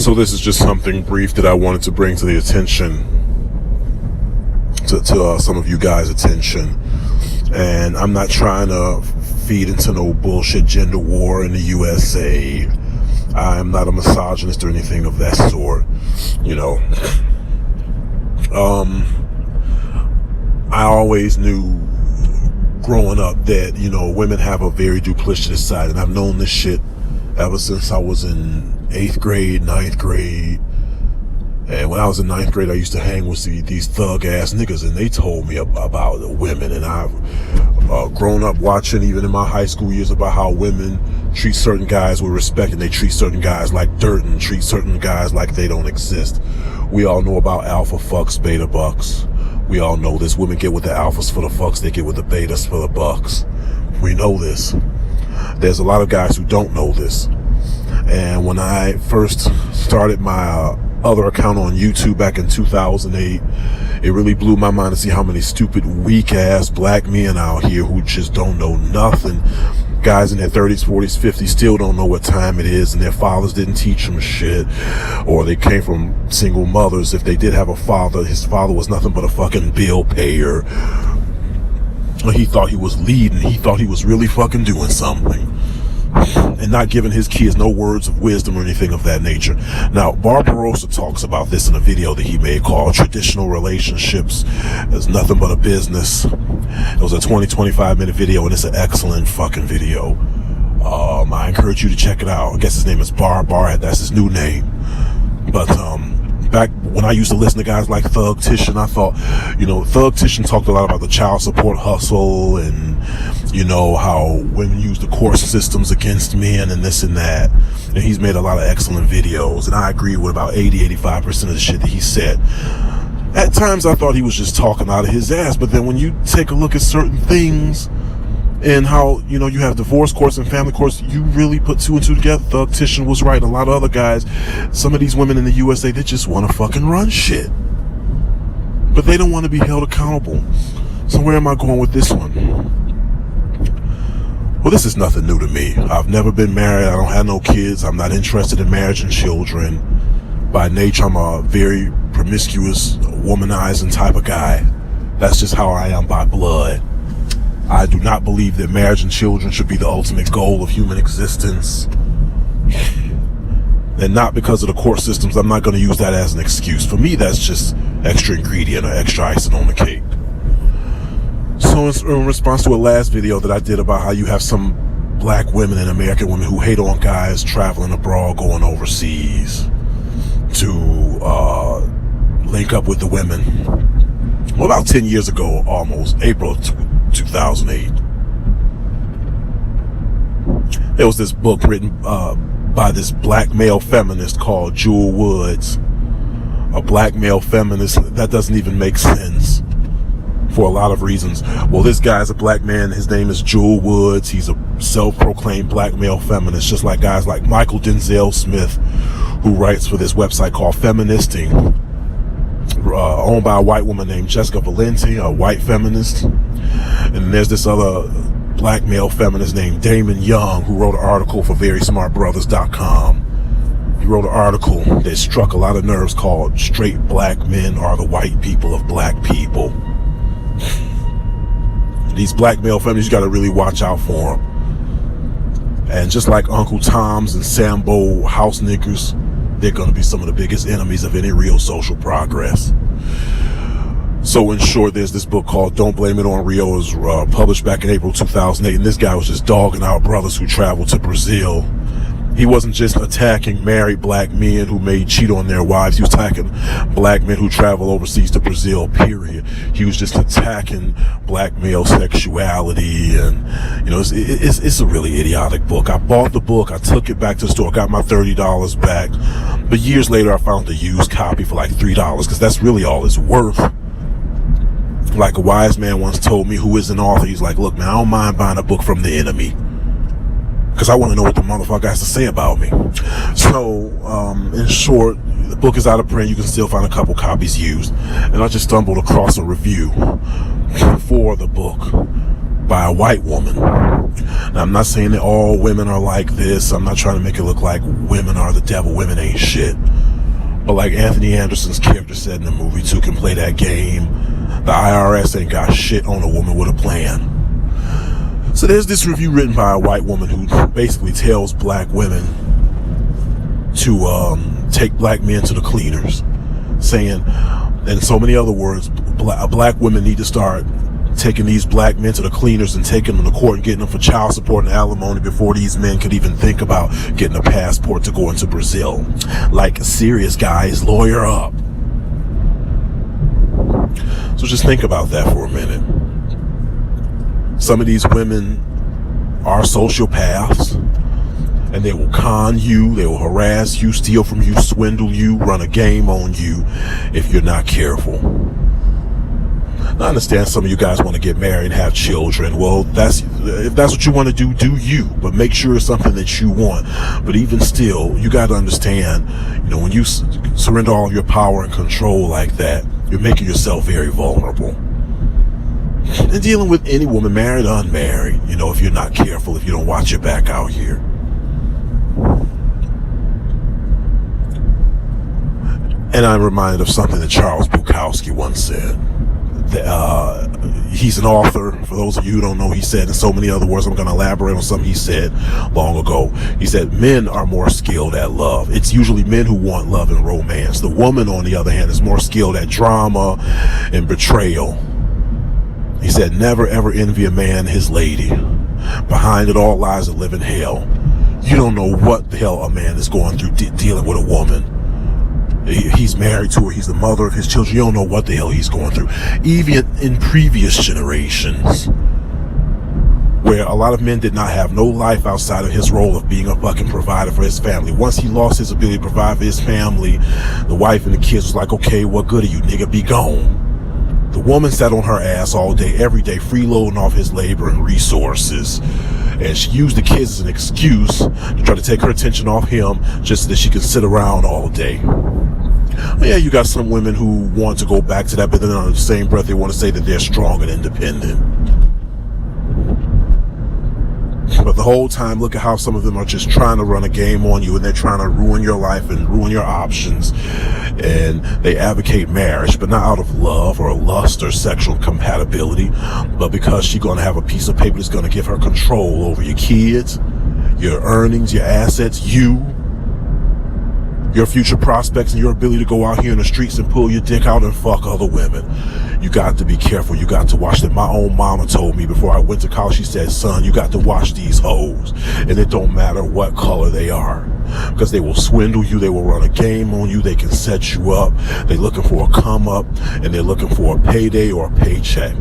So this is just something brief that I wanted to bring to the attention, to some of you guys' attention. And I'm not trying to feed into no bullshit gender war in the USA. I'm not a misogynist or anything of that sort, you know. I always knew growing up that, you know, women have a very duplicitous side, and I've known this shit ever since I was in 8th grade, 9th grade. And when I was in 9th grade, I used to hang with these thug ass niggas, and they told me about the women. And I've grown up watching, even in my high school years, about how women treat certain guys with respect, and they treat certain guys like dirt, and treat certain guys like they don't exist. We all know about alpha fucks, beta bucks. We all know this. Women get with the alphas for the fucks, they get with the betas for the bucks. We know this. There's a lot of guys who don't know this. And when I first started my other account on YouTube back in 2008, it really blew my mind to see how many stupid, weak ass black men out here who just don't know nothing. Guys in their 30s, 40s, 50s still don't know what time it is, and their fathers didn't teach them shit, or they came from single mothers. If they did have a father, his father was nothing but a fucking bill payer. He thought he was leading. He thought he was really fucking doing something, and not giving his kids no words of wisdom or anything of that nature. Now, Barbarossa talks about this in a video that he made called Traditional Relationships is Nothing But a Business. It was a 20-25 minute video, and it's an excellent fucking video. I encourage you to check it out. I guess his name is Bar, that's his new name. But back when I used to listen to guys like Thug Titian, I thought, you know, Thug Titian talked a lot about the child support hustle, and, you know, how women use the court systems against men and this and that. And he's made a lot of excellent videos, and I agree with about 80-85% of the shit that he said. At times I thought he was just talking out of his ass, but then when you take a look at certain things and how, you know, you have divorce courts and family courts, you really put two and two together. Thug Titian was right. A lot of other guys, some of these women in the USA, they just want to fucking run shit, but they don't want to be held accountable. So where am I going with this one? Well, this is nothing new to me. I've never been married. I don't have no kids. I'm not interested in marriage and children. By nature, I'm a very promiscuous, womanizing type of guy. That's just how I am by blood. I do not believe that marriage and children should be the ultimate goal of human existence. And not because of the court systems. I'm not going to use that as an excuse. For me, that's just extra ingredient or extra icing on the cake. So in response to a last video that I did about how you have some black women and American women who hate on guys traveling abroad, going overseas to link up with the women. Well, about 10 years ago, almost, April 2008, there was this book written by this black male feminist called Jewel Woods. A black male feminist. That doesn't even make sense for a lot of reasons. Well, this guy's a black man. His name is Jewel Woods. He's a self-proclaimed black male feminist, just like guys like Michael Denzel Smith, who writes for this website called Feministing, owned by a white woman named Jessica Valenti, a white feminist. And there's this other black male feminist named Damon Young, who wrote an article for VerySmartBrothers.com. He wrote an article that struck a lot of nerves called Straight Black Men Are the White People of Black People. These black male feminists, you got to really watch out for them. And just like Uncle Tom's and Sambo house niggas, they're going to be some of the biggest enemies of any real social progress. So in short, there's this book called Don't Blame It on Rio. It was published back in April 2008, and this guy was just dogging out brothers who traveled to Brazil. He wasn't just attacking married black men who may cheat on their wives. He was attacking black men who travel overseas to Brazil, period. He was just attacking black male sexuality. And, you know, it's a really idiotic book. I bought the book. I took it back to the store, got my $30 back. But years later, I found a used copy for like $3, because that's really all it's worth. Like a wise man once told me, who is an author, he's like, look, man, I don't mind buying a book from the enemy, because I want to know what the motherfucker has to say about me. So, in short, the book is out of print. You can still find a couple copies used. And I just stumbled across a review for the book by a white woman Now, I'm not saying that all women are like this. I'm not trying to make it look like women are the devil, women ain't shit. But like Anthony Anderson's character said in the movie, too, can play that game. The IRS ain't got shit on a woman with a plan. So there's this review written by a white woman who basically tells black women to take black men to the cleaners, saying, in so many other words, black women need to start taking these black men to the cleaners and taking them to court and getting them for child support and alimony before these men could even think about getting a passport to go into Brazil. Like, serious, guys, lawyer up. So just think about that for a minute. Some of these women are sociopaths, and they will con you, they will harass you, steal from you, swindle you, run a game on you if you're not careful. I understand some of you guys want to get married and have children. Well, if that's what you want to do you. But make sure it's something that you want. But even still, you got to understand, when you surrender all of your power and control like that, you're making yourself very vulnerable. And dealing with any woman, married or unmarried, if you're not careful, if you don't watch your back out here. And I'm reminded of something that Charles Bukowski once said. He's an author. For those of you who don't know, he said in so many other words, I'm going to elaborate on something he said long ago. He said, men are more skilled at love. It's usually men who want love and romance. The woman, on the other hand, is more skilled at drama and betrayal. He said, never ever envy a man his lady. Behind it all lies a living hell. You don't know what the hell a man is going through dealing with a woman. He's married to her. He's the mother of his children. You don't know what the hell he's going through. Even in previous generations, where a lot of men did not have no life outside of his role of being a fucking provider for his family. Once he lost his ability to provide for his family, the wife and the kids was like, okay, what good are you, nigga? Be gone. The woman sat on her ass all day, every day, freeloading off his labor and resources. And she used the kids as an excuse to try to take her attention off him just so that she could sit around all day. Well, yeah, you got some women who want to go back to that, but then on the same breath, they want to say that they're strong and independent. But the whole time, look at how some of them are just trying to run a game on you, and they're trying to ruin your life and ruin your options. And they advocate marriage, but not out of love or lust or sexual compatibility, but because she's going to have a piece of paper that's going to give her control over your kids, your earnings, your assets, your future prospects, and your ability to go out here in the streets and pull your dick out and fuck other women. You got to be careful. You got to watch them. My own mama told me before I went to college, she said, son, you got to watch these hoes. And it don't matter what color they are, because they will swindle you. They will run a game on you. They can set you up. They're looking for a come up, and they're looking for a payday or a paycheck.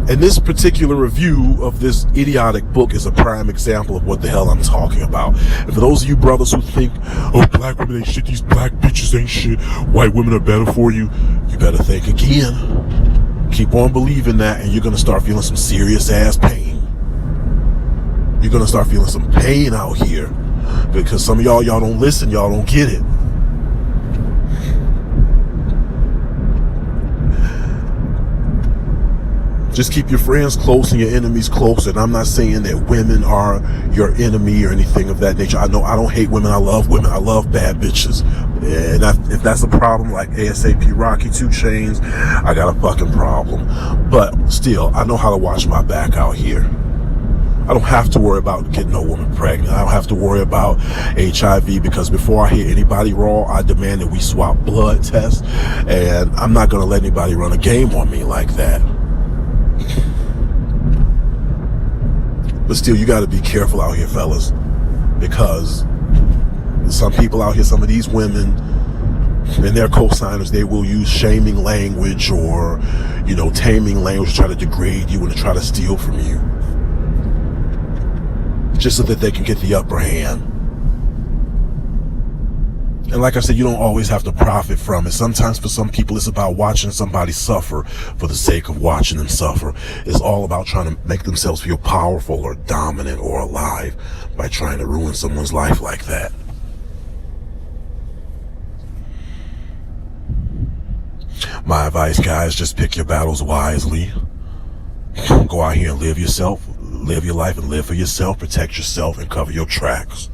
And this particular review of this idiotic book is a prime example of what the hell I'm talking about. And for those of you brothers who think, oh, black women ain't shit, these black bitches ain't shit, white women are better for you, you better think again. Keep on believing that, and you're going to start feeling some serious ass pain. You're going to start feeling some pain out here, because some of y'all don't listen, y'all don't get it. Just keep your friends close and your enemies close. And I'm not saying that women are your enemy or anything of that nature. I know I don't hate women. I love women. I love bad bitches. And if that's a problem, like ASAP Rocky, 2 Chainz, I got a fucking problem. But still, I know how to watch my back out here. I don't have to worry about getting a woman pregnant. I don't have to worry about HIV, because before I hit anybody raw, I demand that we swap blood tests. And I'm not going to let anybody run a game on me like that. But still, you got to be careful out here, fellas, because some people out here, some of these women and their co-signers, they will use shaming language or, taming language to try to degrade you and to try to steal from you, just so that they can get the upper hand. And like I said, you don't always have to profit from it. Sometimes for some people, it's about watching somebody suffer for the sake of watching them suffer. It's all about trying to make themselves feel powerful or dominant or alive by trying to ruin someone's life like that. My advice, guys, just pick your battles wisely. Go out here and live yourself, live your life and live for yourself, protect yourself and cover your tracks.